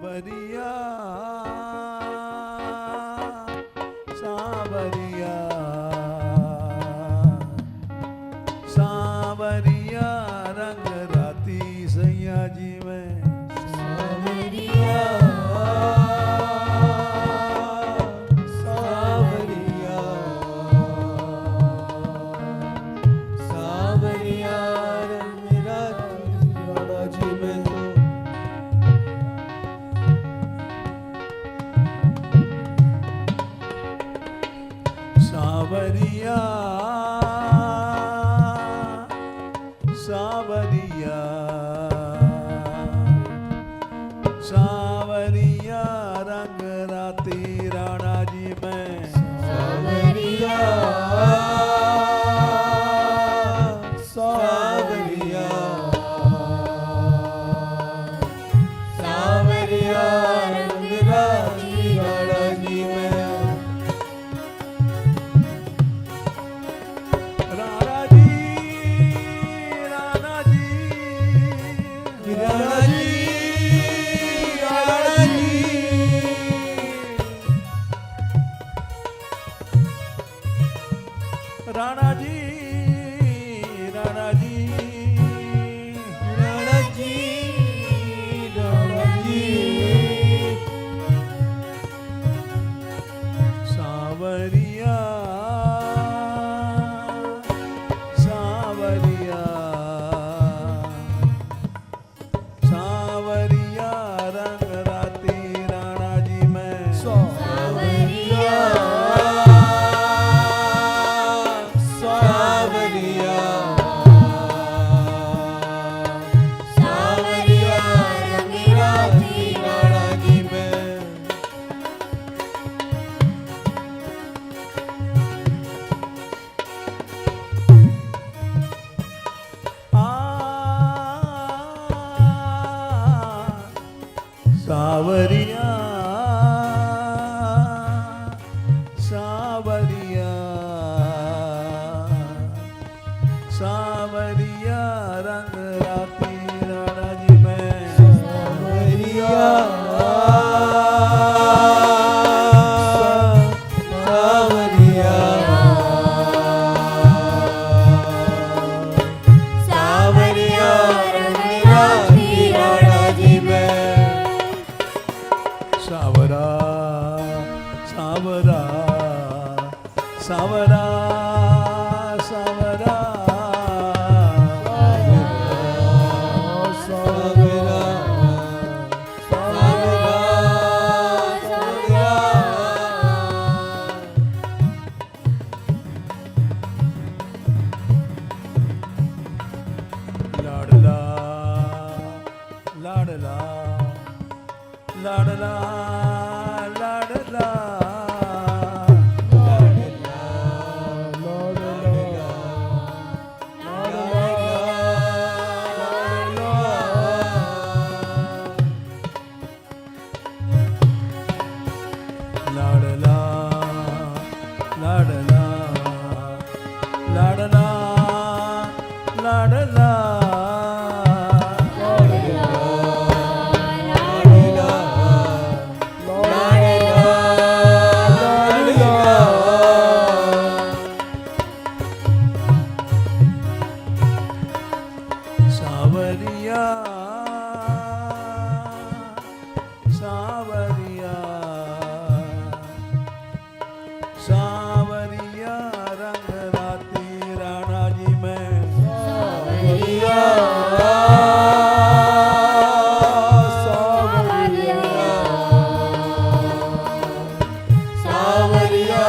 सावरिया सावरिया सावरिया रंग राती सैया जी में सावरिया सावरिया सावरिया रंग राती राणा जी में तो सावरिया सावरिया सावरिया रंग राती राणा जी में सावरिया सावरिया सावरिया रंग राती राणा जी में राणा जी राणा जी राणा जी राणा जी राणा जी राणा जी राणा जी राणा जी सावरिया सावरिया सावरिया रंग राती राणा जी में सावरिया सावरिया सावरिया रंग राती राणा जी में सावरिया सावरिया सावरिया रंग राती राणा जी में सावरिया सावरिया सावरिया रंग राती राणा जी में सावरा सावरा सावरा सावरा सावरा सावरा सावरा लाडला लाडला लाडला लाडला लाडला लाडला लाडला लाडला सावरिया सावरिया सावरिया रंग राती राणा जी में सावरिया सावरिया सावरिया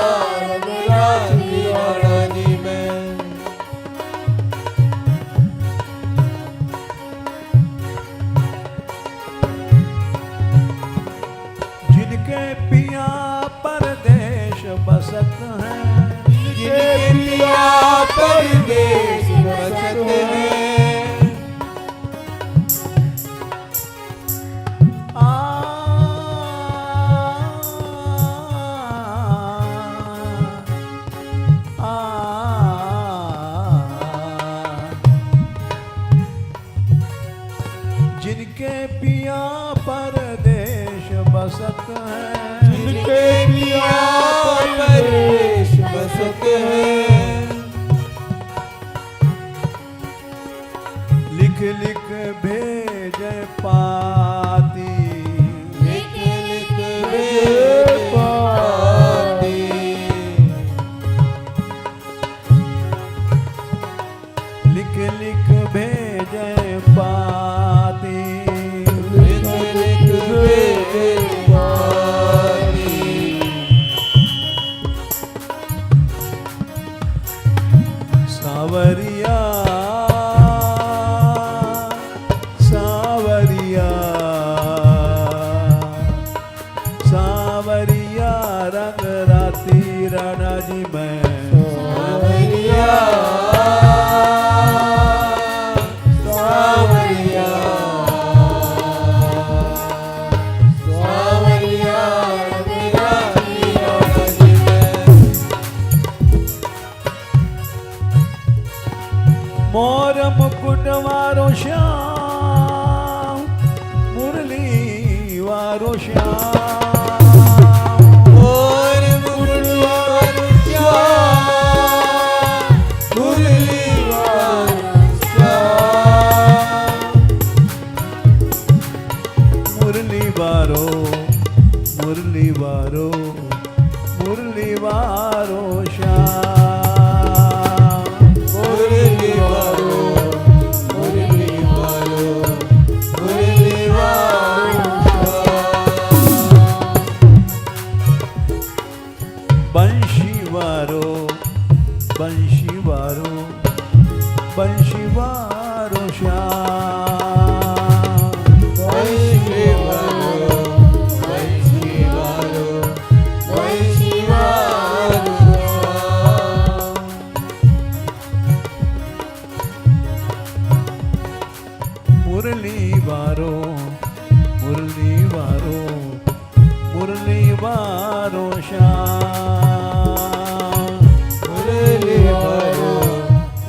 रंग राती राणा जी में जिनके पिया परदेश बसत हैं ये पिया परदेश बसत हैं आ जिनके पिया परदेश आसक्त हैं, जिनके पिया परवेश बसत है। लिख लिख भेजे पाती, लिख लिख भेज पाती, लिख लिख भेजे पाती, लिख लिख भेज पाती। सावरिया सावरिया सावरिया रंग राती राणा जी में सावरिया सावरिया सावरिया मेरा राणा जी में। मोर मुकुट वारो श्याम, मुरली वारो श्याम, और मुकुट वारो श्याम, मुरली वारो श्याम, मुरली वारो मुरली वारो मुरली वारो श्याम, मुरली वारो मुरली वारो मुरली वारो श्याम। बंशी वारो बंशी वारो बंशी वारो श्याम, वैशी वारो वैशी वारो वैशी वारो श्याम। मुरली वारो मुरली वारो मुरली वारो श्याम, मुरली वारो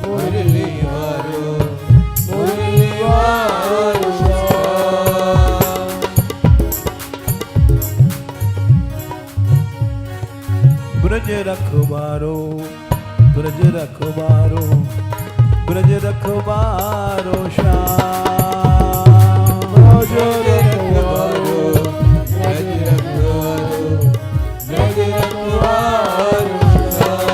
मुरली वारो मुरली वारो श्याम। ब्रज रखवारो ब्रज रखवारो ब्रज रखवारो श्याम, ब्रज रखवारो ब्रज रखवारो ब्रज रखवारो श्याम।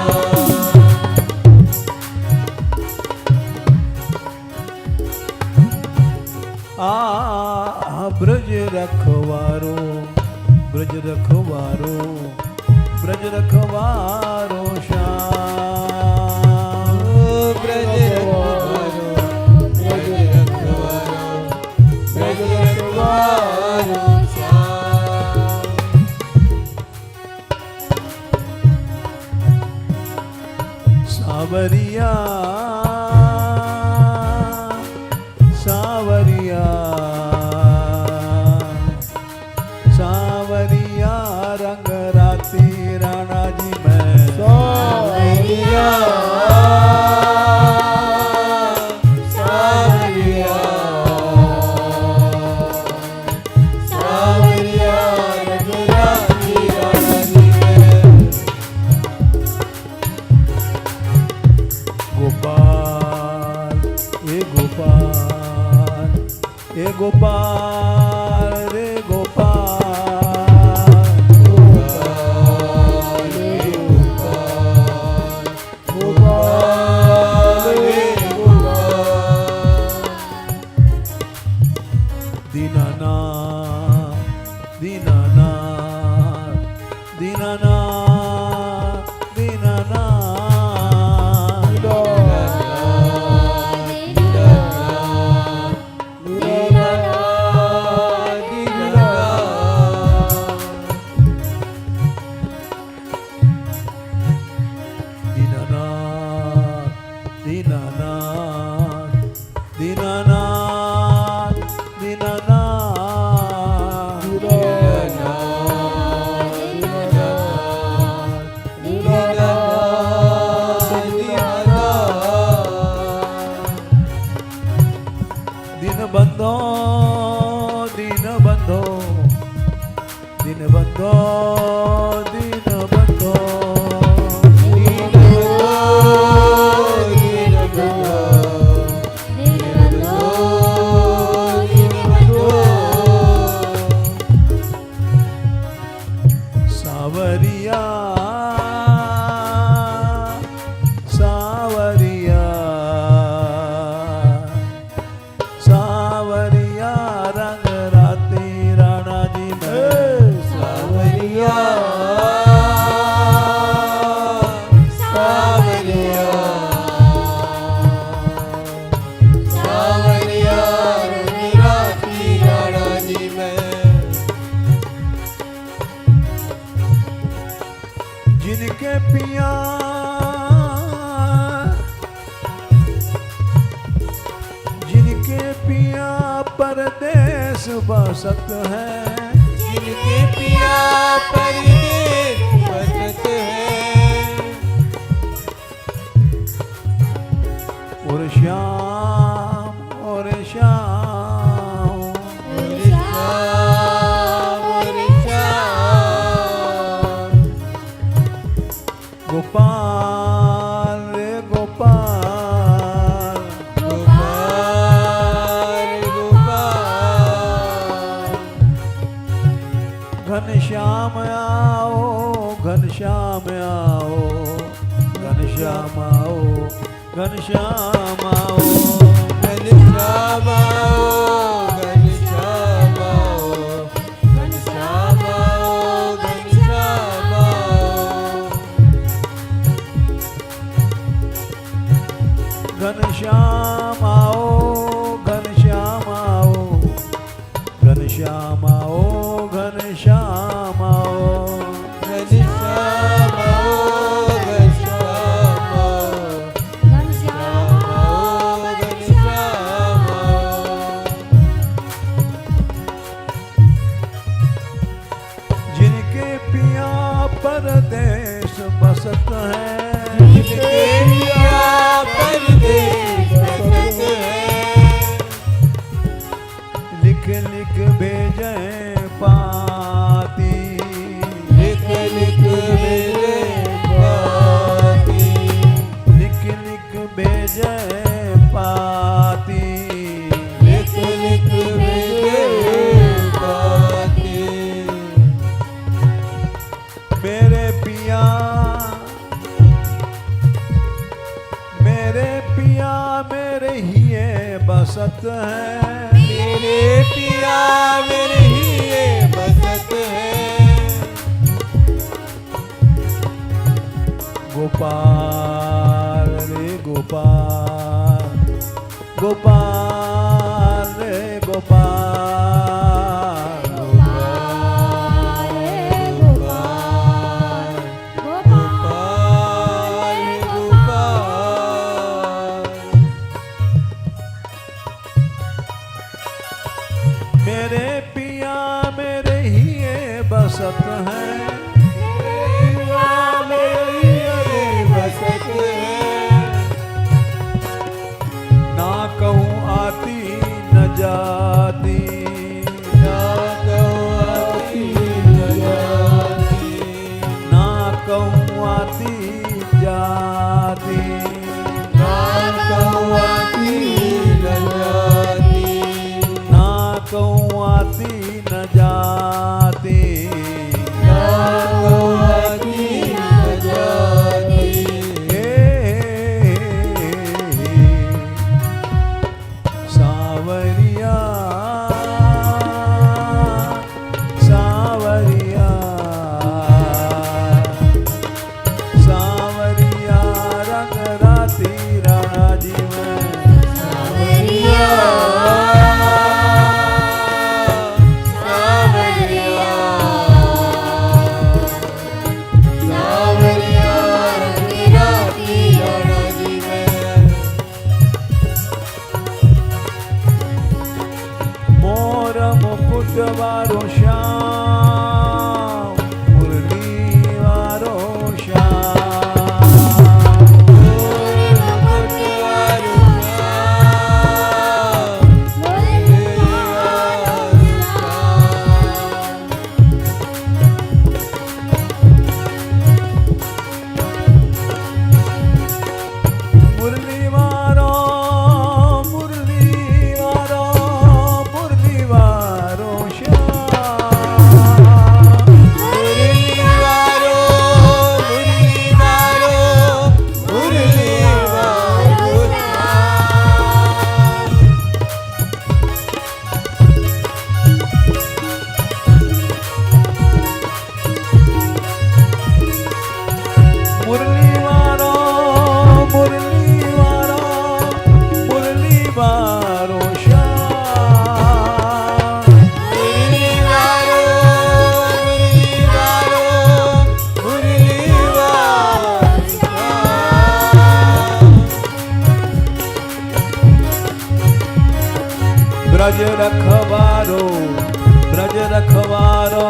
ब्रज रखवारो ब्रज रखवारो ब्रज रखवारो श्याम, ब्रज रखवारो ब्रज रखवारो ब्रज रखवारो श्याम। सावरिया सावरिया सावरिया रंग राती राणा जी में सावरिया सावरिया सावरिया रघुराती राणा जी में। गोपाल ए गोपाल ए गोपाल रे गोपाल, गोपाल रे गोपाल, गोपाल रे गोपाल। दीनानाथ दीनानाथ दीनानाथ दीनानाथ, दीनानाथ दीनानाथ दीनानाथ दीनानाथ, दीन बंधो बंधो दीन बंधो सावरिया सावरिया सावरिया रंग राती राणा जी में सावरिया सावरिया सावरिया राती राणा जी में जिनके पिया जिनके पिया परदेश बसत है जिनके पिया परदेश बसत है और श्याम और श्याम और श्याम गोपाल रे गोपाल गोपाल गोपाल घनश्याम आओ घनश्याम आओ घनश्याम आओ घनश्याम आओ घनश्याम आओ घनश्याम आओ घनश्याम आओ घनश्याम आओ घनश्याम आओ घनश्याम आओ घनश्याम आओ घनश्याम आओ घनश्याम आओ घनश्याम आओ घनश्याम आओ घनश्याम आओ जिनके पिया परदेश बसत है जिनके पिया परदेश बसत है लिख लिख भेजे पाती लिख लिख मेरे पाती लिख लिख भेजे पाती लिख लिख मेरे पाती मेरे पिया मेरे हिये बसत है मेरे पिया मेरे हिये बसत है गोपाल रे गोपाल गोपाल रे गोपाल गोपाल गोपाल गोपाल गोपाल मेरे पिया मेरे हिये बसत है पिया मेरे हिये बसत है ना कहूँ आती न जाती ना कहूँ आती न जाती ना कहूँ आती जाती ना कहूँ आती न जाती ना कहूँ आती न जाती ना कहूँ आती न जाती सावरिया सावरिया सावरिया रंग राती राणा जी में सावरिया सावरिया सावरिया राती राणा जी में मोर मुकुट वारो श्याम मुरली वारो श्याम ब्रज रखवारो ब्रज रखवारो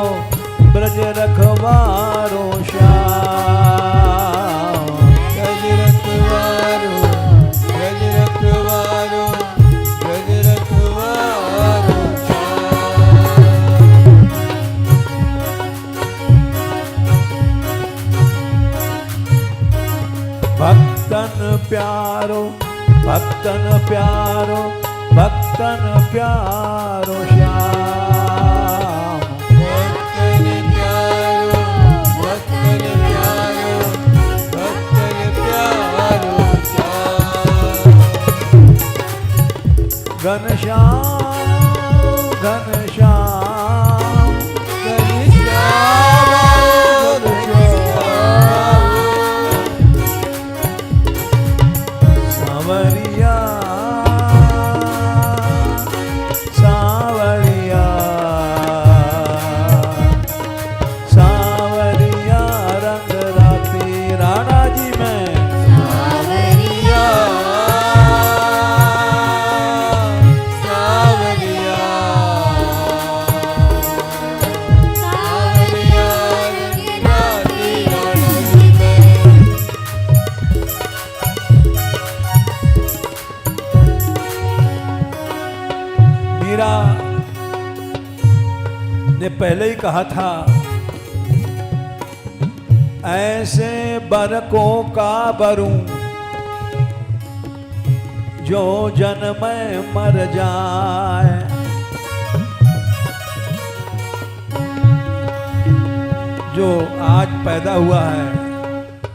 ब्रज रखवारो श्याम। ब्रज रखवारो ब्रज रखवारो ब्रज रखवारो भक्तन प्यारो भक्तन प्यारो भक्तन प्यारो श्याम। भक्तन प्यारो भक्तन प्यारो भक्तन प्यारो श्याम। घनश्याम घनश्याम घनश्याम सांवरिया सांवरिया सांवरिया रंग राती राणा जी में सांवरिया सांवरिया सांवरिया रंग राती राणा जी में। मीरा ने पहले ही कहा था ऐसे बरकों का बरूं जो जन्म में मर जाए। जो आज पैदा हुआ है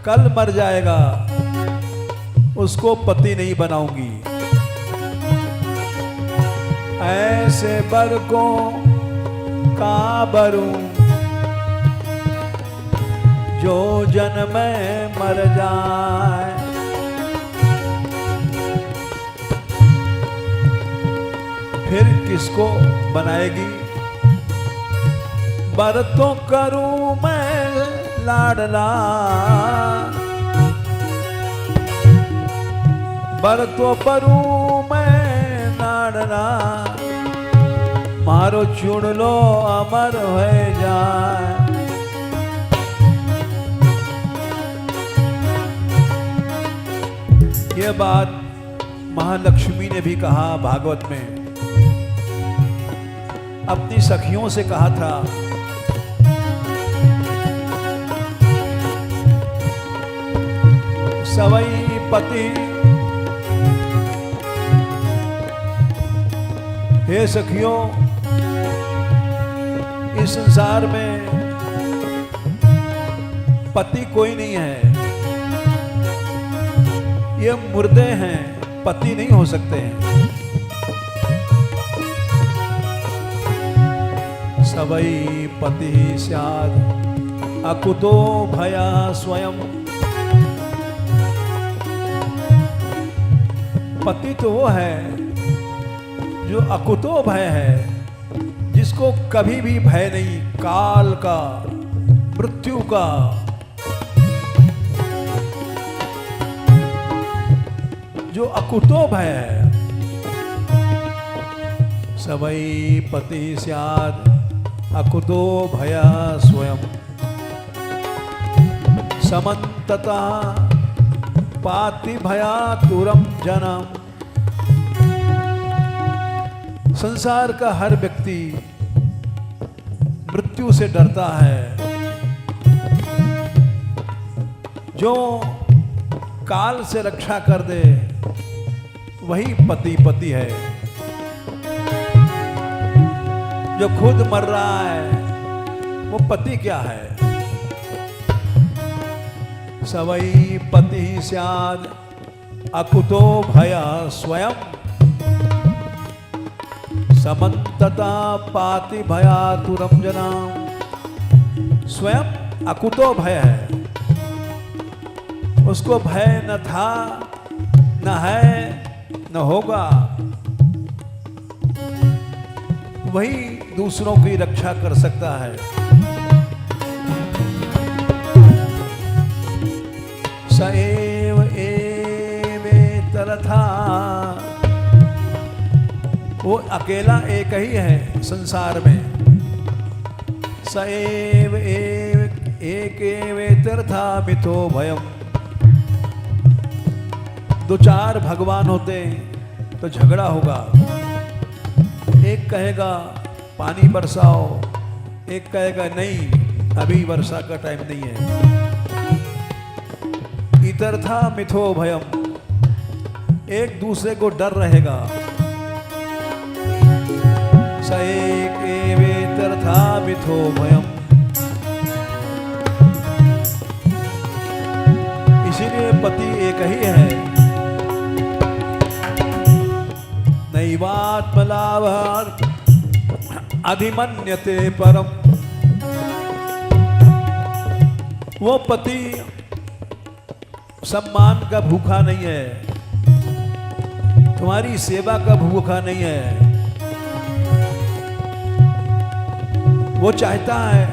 कल मर जाएगा, उसको पति नहीं बनाऊंगी। ऐसे बरकों का बरूं जो जन्म में मर जाए। फिर किसको बनाएगी? बर तो करूं मैं लाडला, बर तो करूं मैं लाडला, मारो चुन लो अमर हो जाए। ये बात महालक्ष्मी ने भी कहा भागवत में, अपनी सखियों से कहा था सवई पति हे सखियों, इस संसार में पति कोई नहीं है, ये मुर्दे हैं, पति नहीं हो सकते हैं। सवई पति स्याद अकुतो भया स्वयं। पति तो वो है जो अकुतो भय है, जिसको कभी भी भय नहीं, काल का, मृत्यु का। जो अकुतो भय है। सवई पति स्याद अकुतो भया स्वयं। समन्तता पाति भया तुरम जनम। संसार का हर व्यक्ति मृत्यु से डरता है। जो काल से रक्षा कर दे वही पति पति है। जो खुद मर रहा है वो पति क्या है? सवई पति स्याद अकुतो भया स्वयं। समन्तता पाति भया तुरम जनाम। स्वयं अकुतो भय है, उसको भय न था, न है, न होगा। वही दूसरों की रक्षा कर सकता है। सएव एवेतरथा। वो अकेला एक ही है संसार में। सएव एव एक एवेतर्था मिथो भयम। दो चार भगवान होते तो झगड़ा होगा। एक कहेगा पानी बरसाओ, एक कहेगा नहीं अभी वर्षा का टाइम नहीं है। इतर्था मिथो भयम, एक दूसरे को डर रहेगा। स एक एवेतर्था मिथो भयम। इसीलिए पति एक ही है। नैवात्मलाभार्थ अधिमन्यते परम। वो पति सम्मान का भूखा नहीं है, तुम्हारी सेवा का भूखा नहीं है। वो चाहता है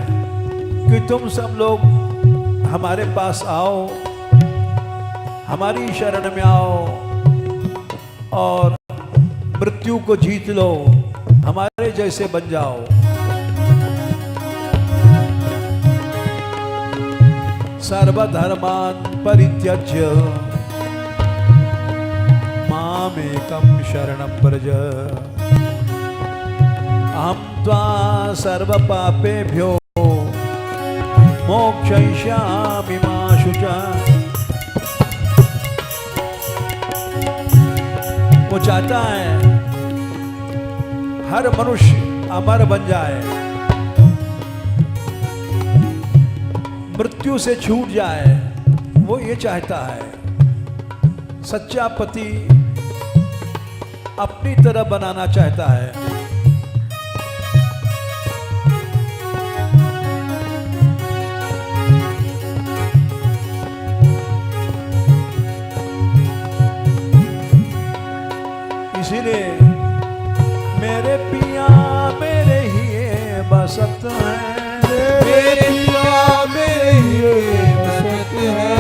कि तुम सब लोग हमारे पास आओ, हमारी शरण में आओ और मृत्यु को जीत लो, हमारे जैसे बन जाओ। सर्वधर्मान् परित्यज्य मामेकं शरणं व्रज। अहं त्वा सर्वपापेभ्यो मोक्षयिष्यामि मा शुचा। वो चाहता है हर मनुष्य अमर बन जाए, मृत्यु से छूट जाए, वो ये चाहता है। सच्चा पति अपनी तरह बनाना चाहता है। इसीलिए मेरे पिया मेरे ही बसत हैं, मेरे पिया मेरे ही बसत है।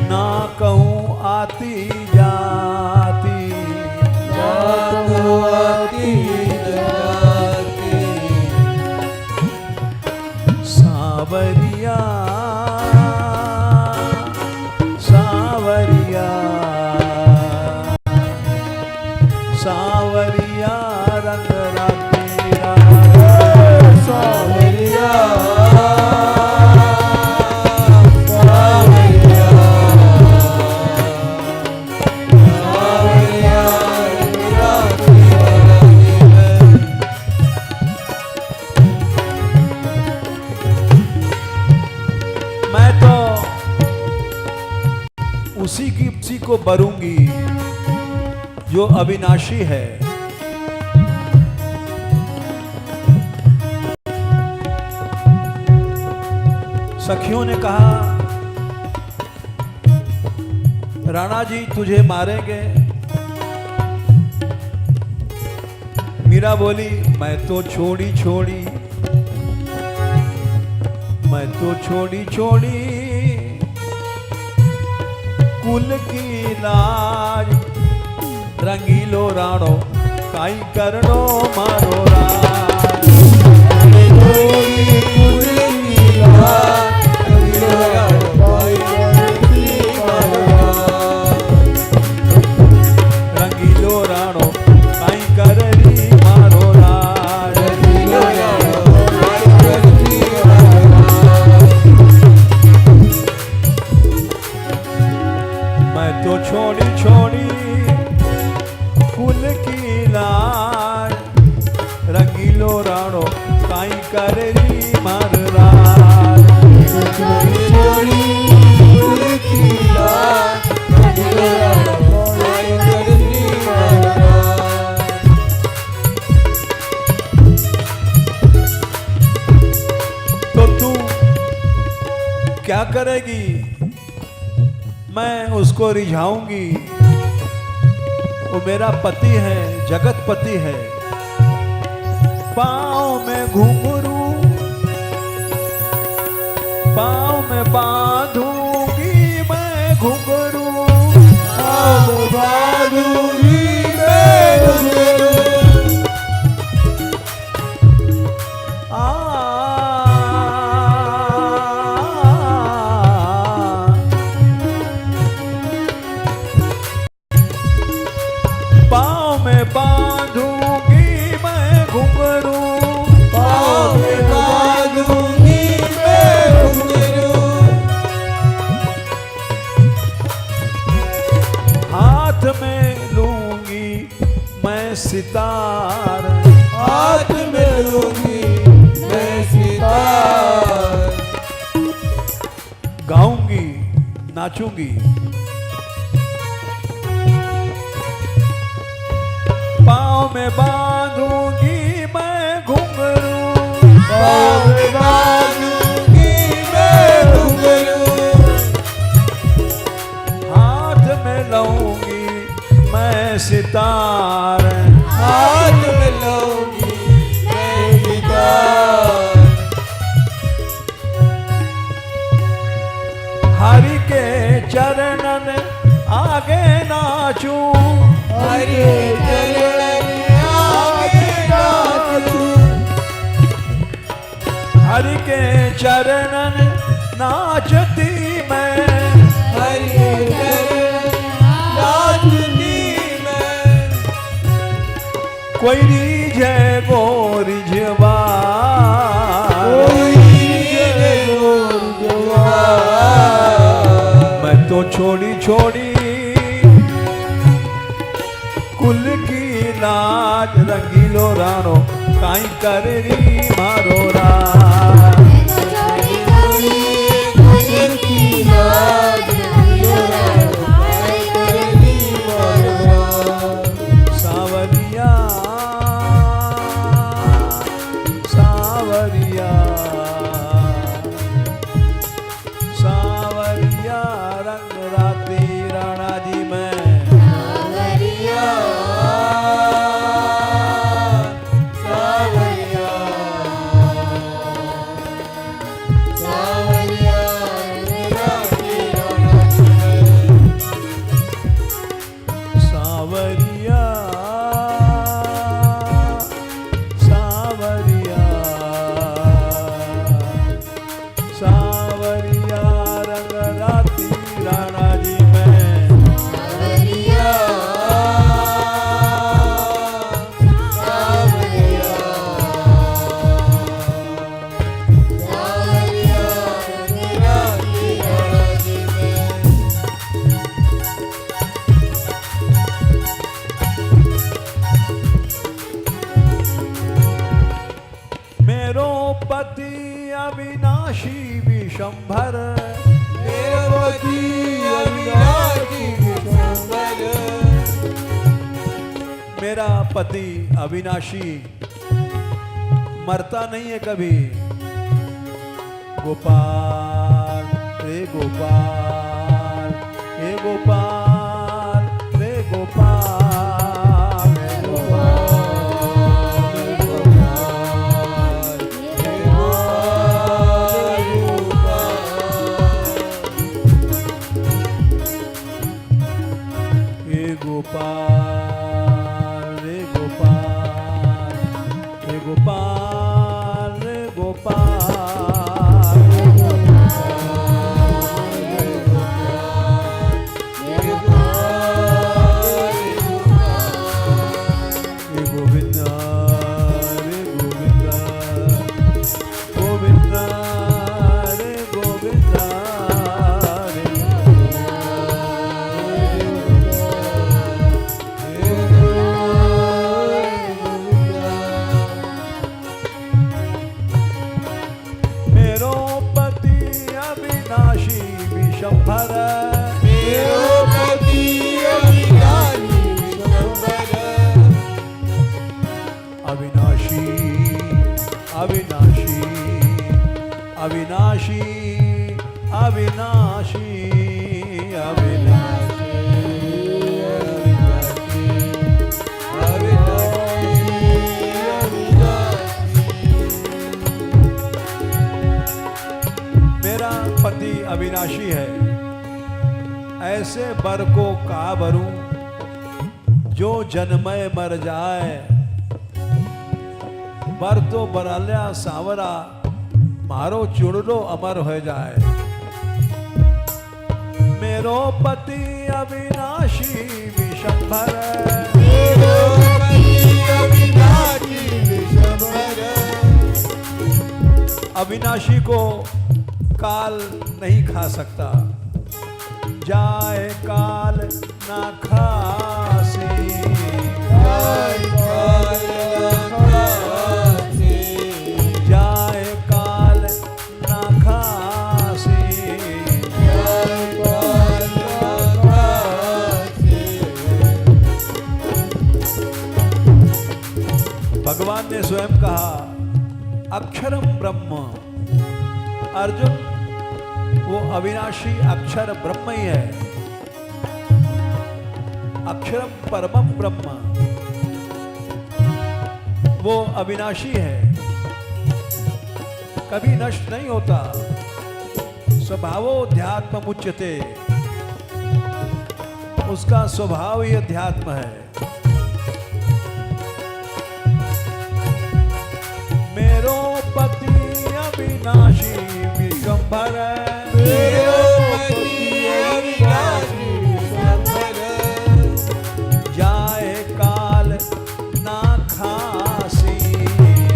ना कहूँ आती जाती, ना कहूँ आती जाती। सावरिया सावरिया सावरिया रंग रातीरा। सावरिया मैं तो उसी को बरूंगी जो अविनाशी है। सखियों ने कहा राणा जी तुझे मारेंगे। मीरा बोली मैं तो छोड़ी छोड़ी, मैं तो छोड़ी छोड़ी कुल की लाज। रंगीलो राणो काई करनो मारो राज। रंगीलो राणो काई करनी मारो राज। मैं तो छोड़ी छोड़ी कुल की लाज। रंगीलो राणो काई करनी मार राज। तो तू क्या करेगी? मैं उसको रिझाऊंगी। वो मेरा पति है, जगत पति है। पाँव में घुंघरू पाँव में बांधूंगी मैं घुंघरू। पाँव हाथ में लूंगी मैं सितार, हाथ में लूंगी मैं सितार, गाऊंगी नाचूंगी, पाँव में बांधूंगी मैं घुंघरू, पाँव में बांधूंगी मैं घुंघरू, हाथ में लूंगी मैं सितार, हाथ में लूंगी मैं सितार, हरि के चरणन आगे नाचूं, हरि चरण आगे नाचूं, हरि के चरणन नाचती मैं, हरि चरण नाचती मैं, कोई रीझे गो रिझवा, मैं तो छोड़ी छोड़ी कुल की लाज, रंगीलो राणो काई करेरी मारो राज, सावरिया सावरिया सावरिया रंग राती राणा जी में, सावरिया सावरिया सावरिया रंग राती राणा जी में, मेरो पति अविनाशी विशंभर, मेरा पति अविनाशी विशंभर, मेरा पति अविनाशी मरता नहीं है कभी, गोपाल रे गोपाल हे गोपाल रे गोपाल रे गोपाल हे गोपाल रे गोपाल हे गोपाल रे गोपाल हे गोविंदा रे गोविंदा गोविंदा रे गोविंदा रे मेरो पति अविनाशी विशंभर, मेरा पति अविनाशी विशंभर, अविनाशी अविनाशी अविनाशी अविनाशी अविनाशी मेरा पति अविनाशी है, ऐसे बर को का भरूं जो जन्मय मर जाए, बर तो बराल्या सावरा मारो चुड़लो अमर हो जाए, मेरो पति अविनाशी विशंभर, मेरा पति अविनाशी विशंभर, अविनाशी को काल नहीं खा सकता, जाए काल ना खा भगवान ने स्वयं कहा अक्षरम ब्रह्म। अर्जुन, वो अविनाशी अक्षर ब्रह्म ही है। अक्षरम परमम ब्रह्म, वो अविनाशी है, कभी नष्ट नहीं होता। स्वभावोऽध्यात्म मुच्यते, उसका स्वभाव ही अध्यात्म है। मेरो पति अविनाशी विश्वंभर, मेरो पति अविनाशी विश्वंभर, जाए काल ना खासी,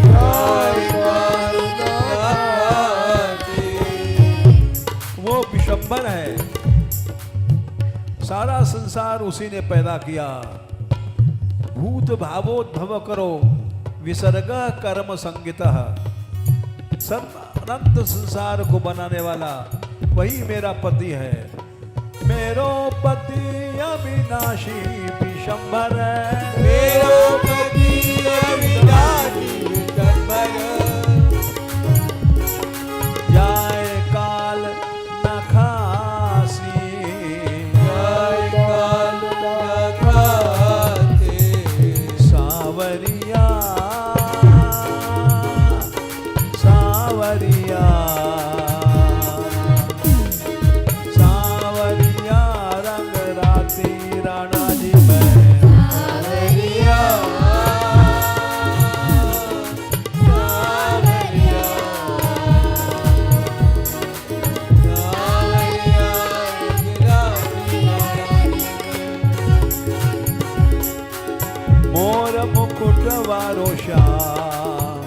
जाए काल ना खासी। वो विश्वंभर है, सारा संसार उसी ने पैदा किया। भूत भावोद्भव करो विसर्ग कर्म संगितः, सब अनंत संसार को बनाने वाला वही मेरा पति है। मेरो पति अविनाशी विश्वंभर, मेरो पति अविनाशी विश्वंभर, जाए काल न खासी, जाए काल ना खासी। सावरिया सावरिया सावरिया रंग राती राणा जी में, सावरिया सावरिया सावरिया मोर मुकुट वारो श्याम,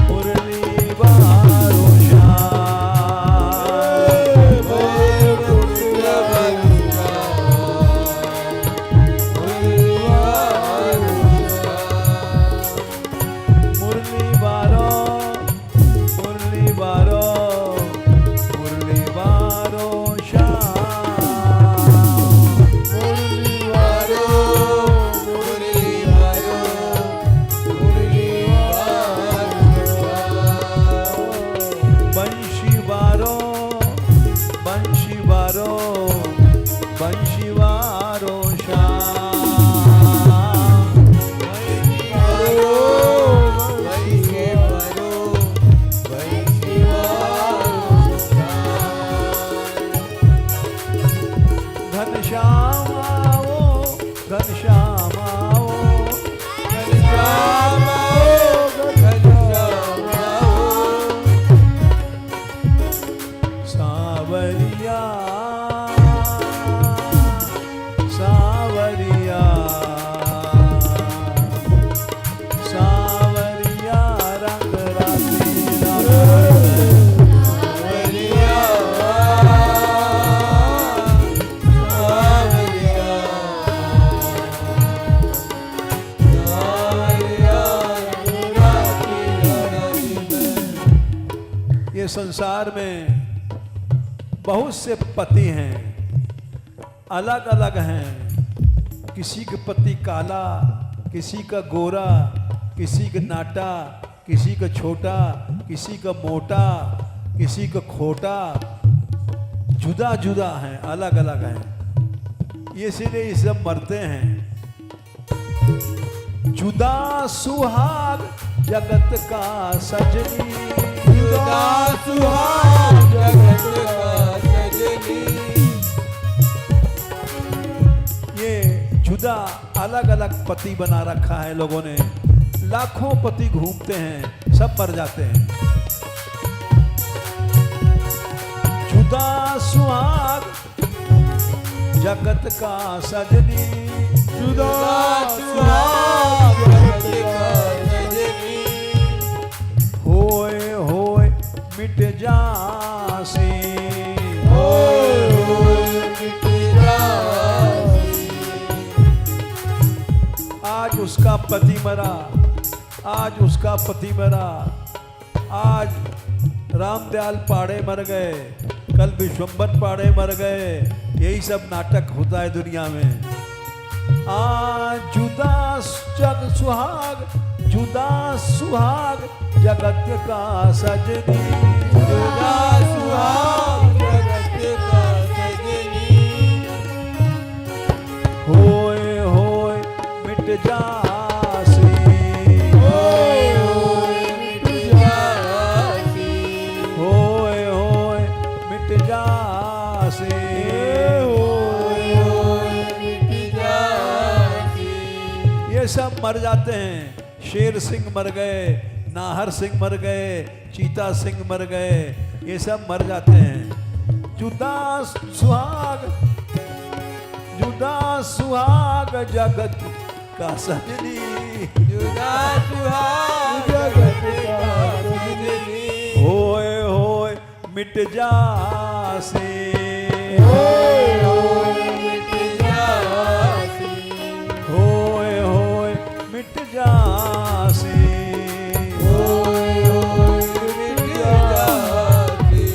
मुरली वारो श्याम, मुरली वारो मुरली वारो मुरली वारो श्याम, मुरली वारो मुरली वारो मुरली वारो। बंशी वारो बंशी वारो बंशी वारो श्याम, घनश्याम आओ घनश्याम आओ, सावरिया सावरिया सावरिया रंग राती ये संसार में बहुत से पति हैं, अलग अलग हैं। किसी का पति काला, किसी का गोरा, किसी का नाटा, किसी का छोटा, किसी का मोटा, किसी का खोटा, जुदा जुदा हैं, अलग अलग हैं। ये इसीलिए ये सब मरते हैं। जुदा सुहाग जगत का सजनी, जुदा सुहाग जगत का सजनी। ये जुदा अलग अलग पति बना रखा है लोगों ने। लाखों पति घूमते हैं, सब मर जाते हैं। जुदा सुहाग जगत का सजनी, जुदा सुहाग जगत का सजनी। होए होए मिट जासी, होए होए मिट जासी। आज उसका पति मरा, आज उसका पति मरा, आज रामदयाल पाड़े मर गए, कल विश्वंभर पाड़े मर गए। यही सब नाटक होता है दुनिया में। आज जुदा जग सुहाग जुदा सुहाग जगत का सजनी, जुदा सुहाग जगत का सजनी, होए होए मिट जासी, होए होए मिट जासी, होए होए मिट जासी, होए होए मिट जासी। ये सब मर जाते हैं। शेर सिंह मर गए, नाहर सिंह मर गए, चीता सिंह मर गए, ये सब मर जाते हैं। जुदा सुहाग, जुदा सुहाग जगत का सजनी, जुदा सुहाग जगत का सजनी, होए होए मिट जासे, होए होए मिट जासी, होए होए मिट जासे। होए होए मिट जासी।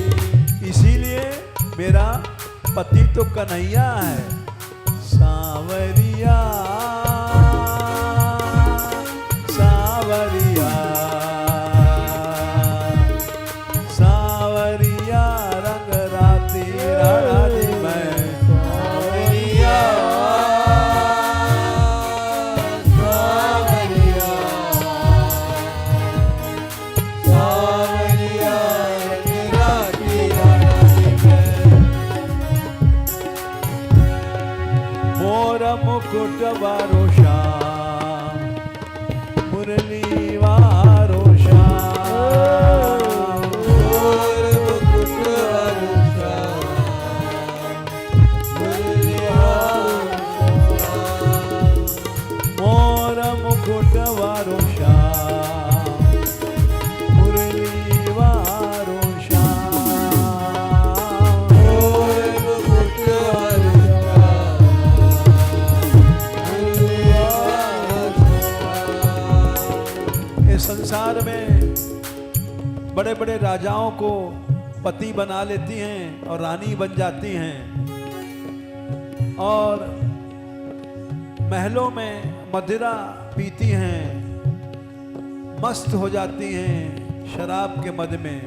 इसीलिए मेरा पति तो कन्हैया है, सांवरिया सांवरिया सांवरिया रंग राती रानी में, सांवरिया सांवरिया सांवरिया रंग राती रानी में, मोर मुकुट वारो श्याम, मुरली वारो श्याम, मोर मुकुट वारो मोर मुकुट वारो श्याम, मुरली वारो श्याम, इस संसार में बड़े बड़े राजाओं को पति बना लेती हैं और रानी बन जाती हैं, और महलों में मदिरा पीती हैं, मस्त हो जाती हैं शराब के मद में।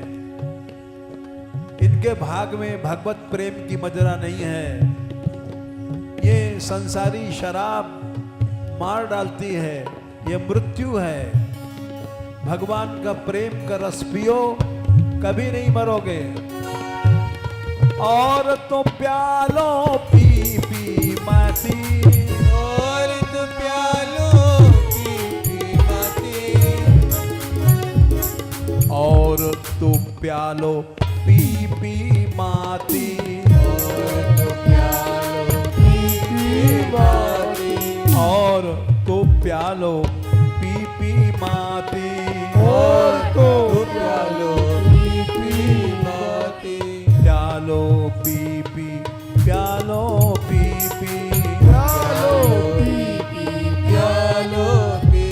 इनके भाग में भगवत प्रेम की मदिरा नहीं है। ये संसारी शराब मार डालती है, ये मृत्यु है। भगवान का प्रेम का रस पियो, कभी नहीं मरोगे। और तो प्यालो पी पी माती, और तो प्यालो पी माती, और तो प्यालो पी पी माती, और तो प्यालो पी माती, और तो प्यालो पी पी माती, और तो प्यालो पी माती, प्यालो पी पी, प्यालो पी पी, प्यालो पी,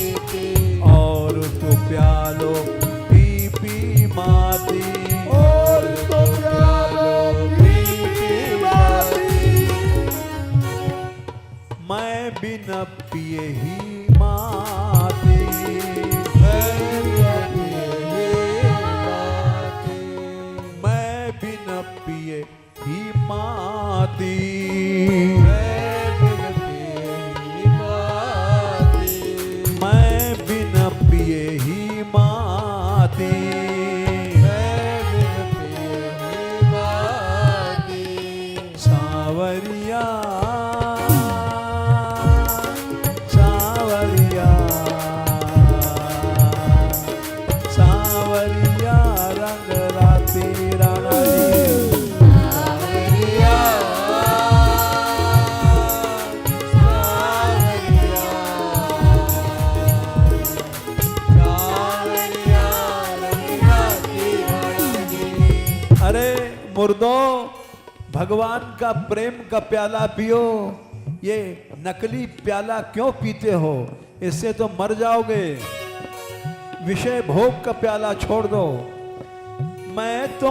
और तो प्यालो पी पी माती, और तो प्यालो पी माती, मैं बिन पिए ही माती, मैं बिन पिए ही माती, मैं बिन पिए ही माती, सांवरिया सांवरिया सांवरिया रंग राती रानी, अरे मुर्दों, भगवान का प्रेम का प्याला पियो। ये नकली प्याला क्यों पीते हो? इससे तो मर जाओगे। विषय भोग का प्याला छोड़ दो। मैं तो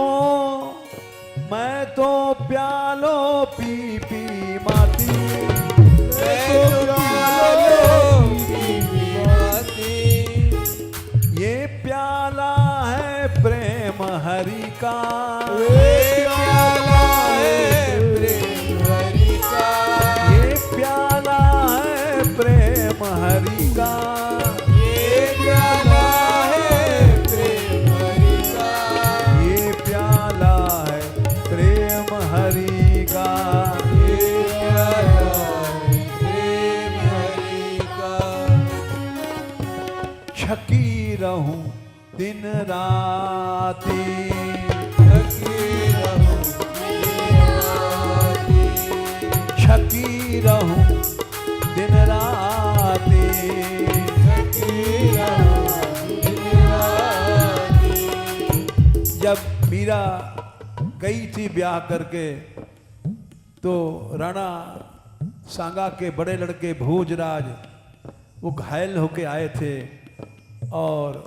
प्यालो पी पी माती, रहूं दिन राती, छकी रहूं दिन राती। जब मीरा गई थी ब्याह करके तो राणा सांगा के बड़े लड़के भोजराज वो घायल होके आए थे और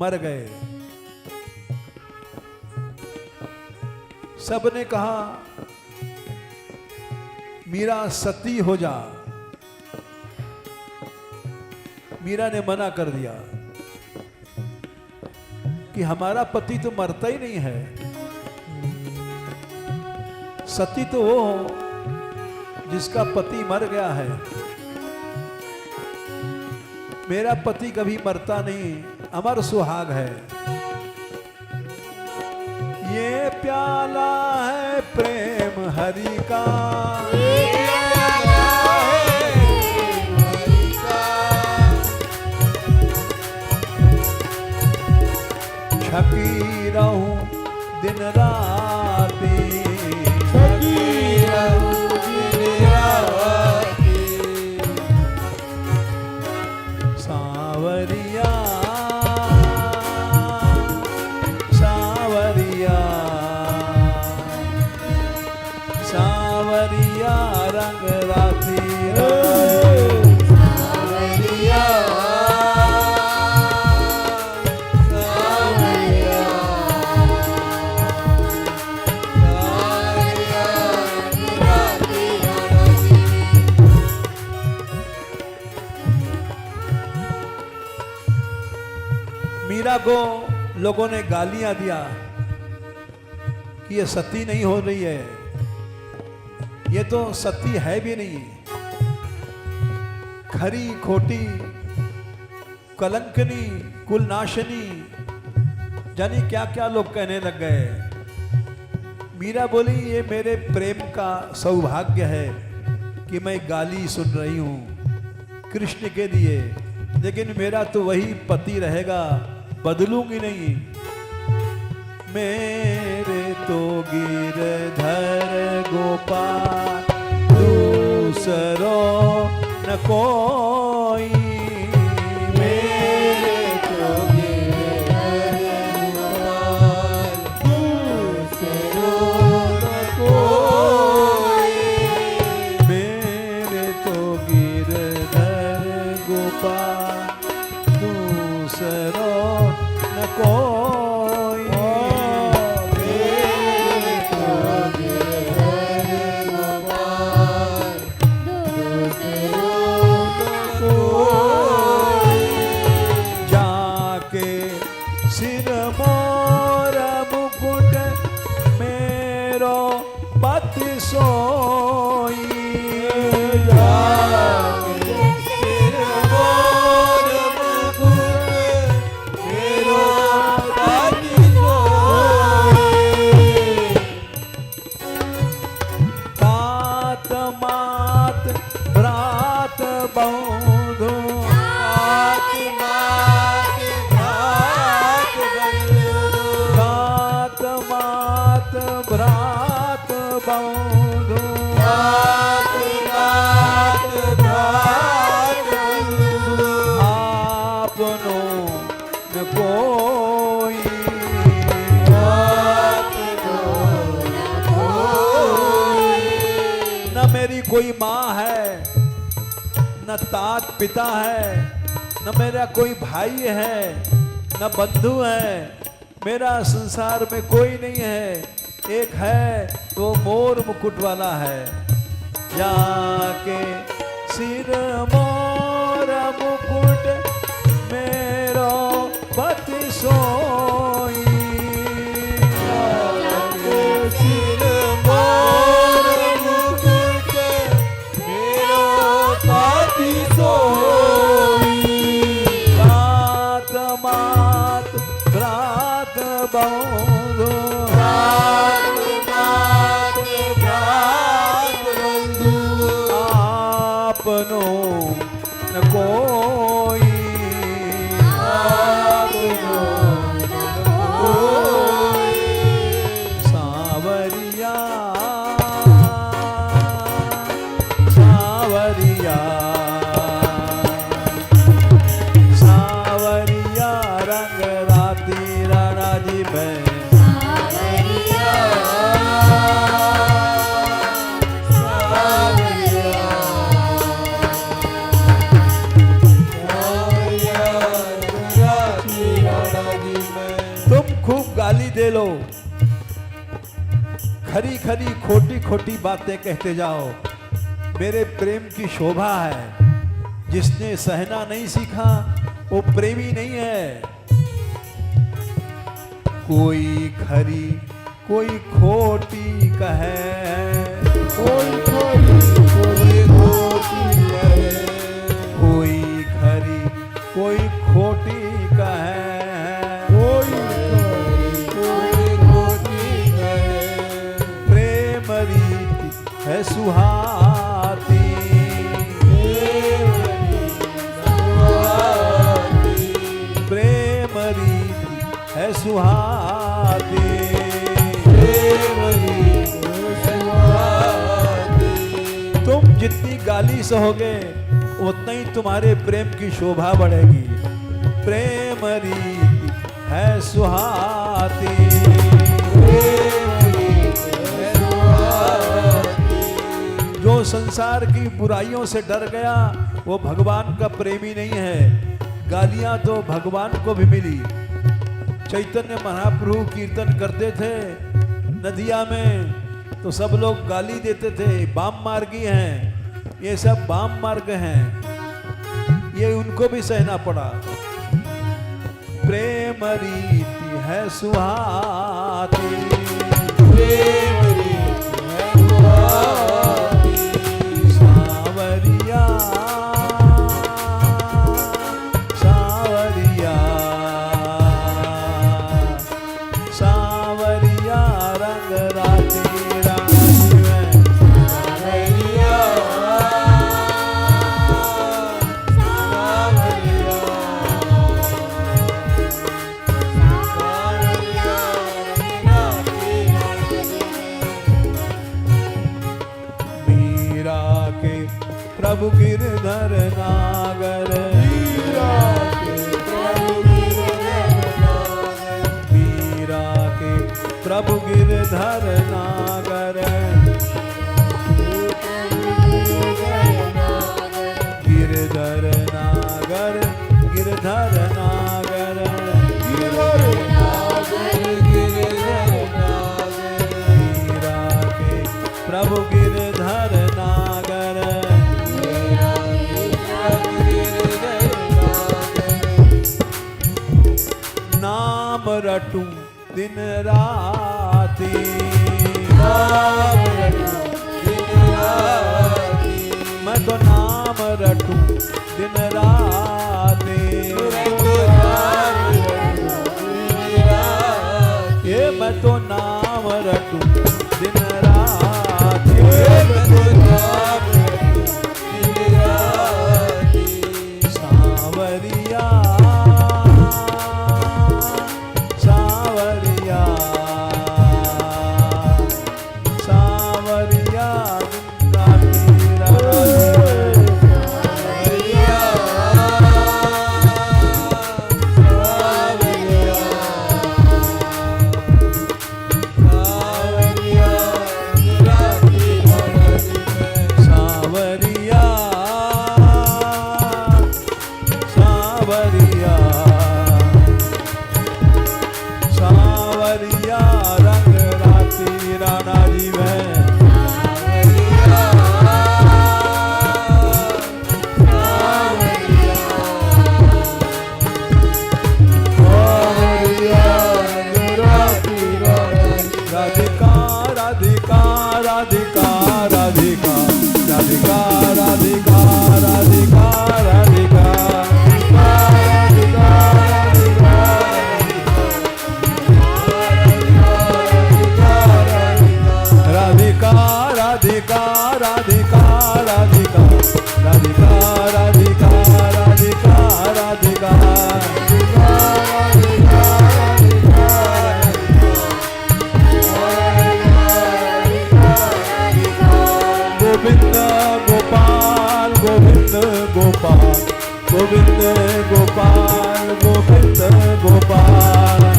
मर गए। सबने कहा मीरा सती हो जा। मीरा ने मना कर दिया कि हमारा पति तो मरता ही नहीं है, सती तो वो हो जिसका पति मर गया है, मेरा पति कभी मरता नहीं, अमर सुहाग है। ये प्याला है प्रेम हरि का, छकी रहूं दिन राती, सावरिया सावरिया सावरिया रंग राती, मीरा को लोगों ने गालियां दिया कि ये सती नहीं हो रही है, ये तो सती है भी नहीं, खरी खोटी कलंकनी कुलनाशनी, जानी क्या क्या लोग कहने लग गए। मीरा बोली ये मेरे प्रेम का सौभाग्य है कि मैं गाली सुन रही हूं कृष्ण के लिए, लेकिन मेरा तो वही पति रहेगा, बदलूंगी नहीं। मेरे तो गिरधर गोपाल दूसरो न कोई, मेरे तो गिरधर गोपाल दूसरो न कोई, मेरे तो गिरधर गोपाल दूसरो न कोई, मेरे तो गिरधर गोपाल दूसरो न कोई। जाके सिर मोर मुकुट मेरो पति सोई, कोई माँ है न तात पिता है, न मेरा कोई भाई है, न बंधु है, मेरा संसार में कोई नहीं है, एक है तो मोर मुकुट वाला है। जाके सिर मोर मुकुट मेरो पति सोई, सिर मोर मुकुट मेरो पति सोई, रात मात रात बंधु, रात मात रात बंधु, आपनो न कोई। सावरिया सावरिया रंग राती राणा जी में तुम खूब गाली दे लो, खरी खरी खोटी खोटी बातें कहते जाओ, मेरे प्रेम की शोभा है। जिसने सहना नहीं सीखा वो प्रेमी नहीं है। कोई खरी कोई खोटी कहे, कोई खरी कोई खोटी कहे, कोई खरी कोई खोटी कहे, कोई खरी कोई खोटी कहे। प्रेम रीति है सुहाती, प्रेम रीति है सुहाती, तुम जितनी गाली सहोगे उतना ही तुम्हारे प्रेम की शोभा बढ़ेगी। प्रेम रीति है सुहाती, जो संसार की बुराइयों से डर गया वो भगवान का प्रेमी नहीं है। गालियां तो भगवान को भी मिली। चैतन्य महाप्रभु कीर्तन करते थे नदिया में तो सब लोग गाली देते थे, वाम मार्गी हैं, ये सब वाम मार्ग हैं, ये उनको भी सहना पड़ा। प्रेम रीति है सुहाती, प्रेम रीति है सुहाती, सावरिया सावरिया सावरिया रंग राती रानी में सावरिया मीरा के प्रभु गिरधर नागर, मीरा के प्रभु गिरधर नागर, मीरा के प्रभु गिरधर नागर, गिरधर नागर गिरधर नागर, गिरधर नागर गिरधर नागर, मीरा के प्रभु गिरधर नागर, नाम रटूं दिन राती, नाम रटूं दिन राती, मैं तो नाम रटूं दिन राती, ये मैं तो नाम रटूं दिन राती, मैं तो नाम रटूं दिन राती, सावरिया सावरिया सावरिया राती सावरिया सावरिया सावरिया रंग राती राणा जी में राधिका राधिका राधिका राधिका राधिका राधिका राधिका राधिका राधिका राधिका राधिका राधिका राधिका राधिका राधिका राधिका गोविंद गोपाल गोविंद गोपाल गोविंद गोपाल गोविंद गोपाल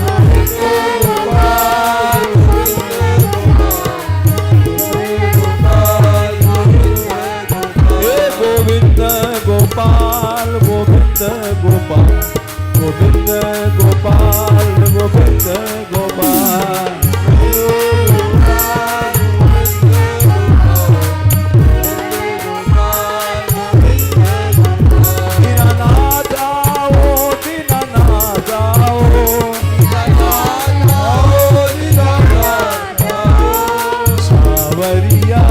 हे गोविंद गोपाल गोविंद गोपाल गोविंद गोपाल गोविंद गोपाल दीनानाथ आओ दीनानाथ आओ सावरिया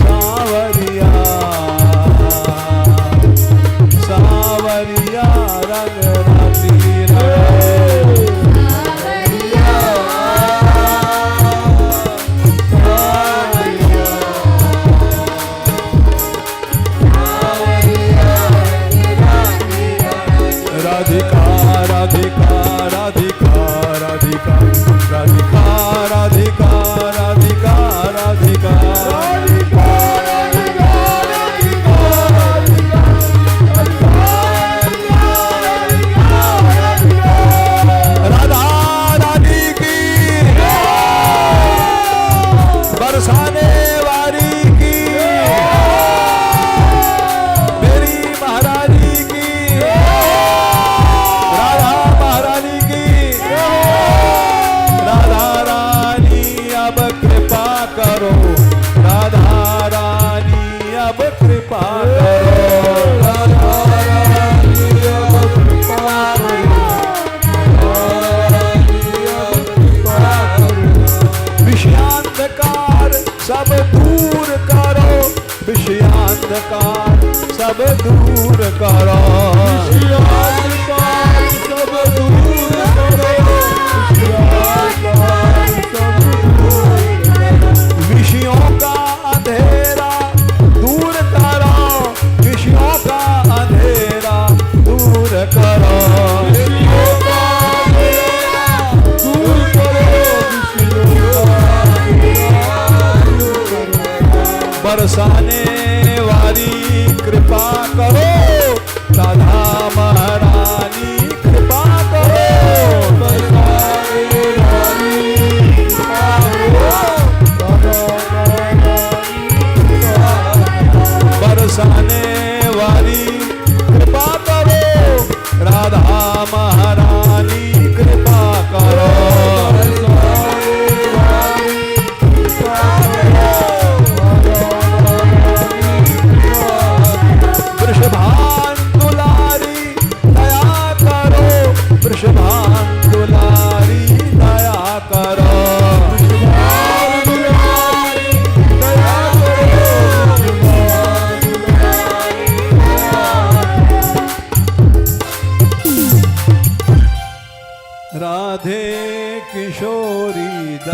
सावरिया सावरिया रंग राती राधिका राधिका राधिका राधिका राधिका राधिका राधिका राधिका राधा रानी की बरसाने वाली की मेरी महारानी की राधा महारानी की राधा रानी अब कृपा करो राधा रानी अब कृपा करो राधा रानी अब कृपा विषयांधकार सब दूर करो विषयांधकार सब दूर करो विषयांधकार सब दूर करो विषयांधकार सब दूर करो विषयों का अंधेरा दूर करो विषयों का अंधेरा दूर करो विषयों का अंधेरा दूर करो बरसाने वाली कृपा करो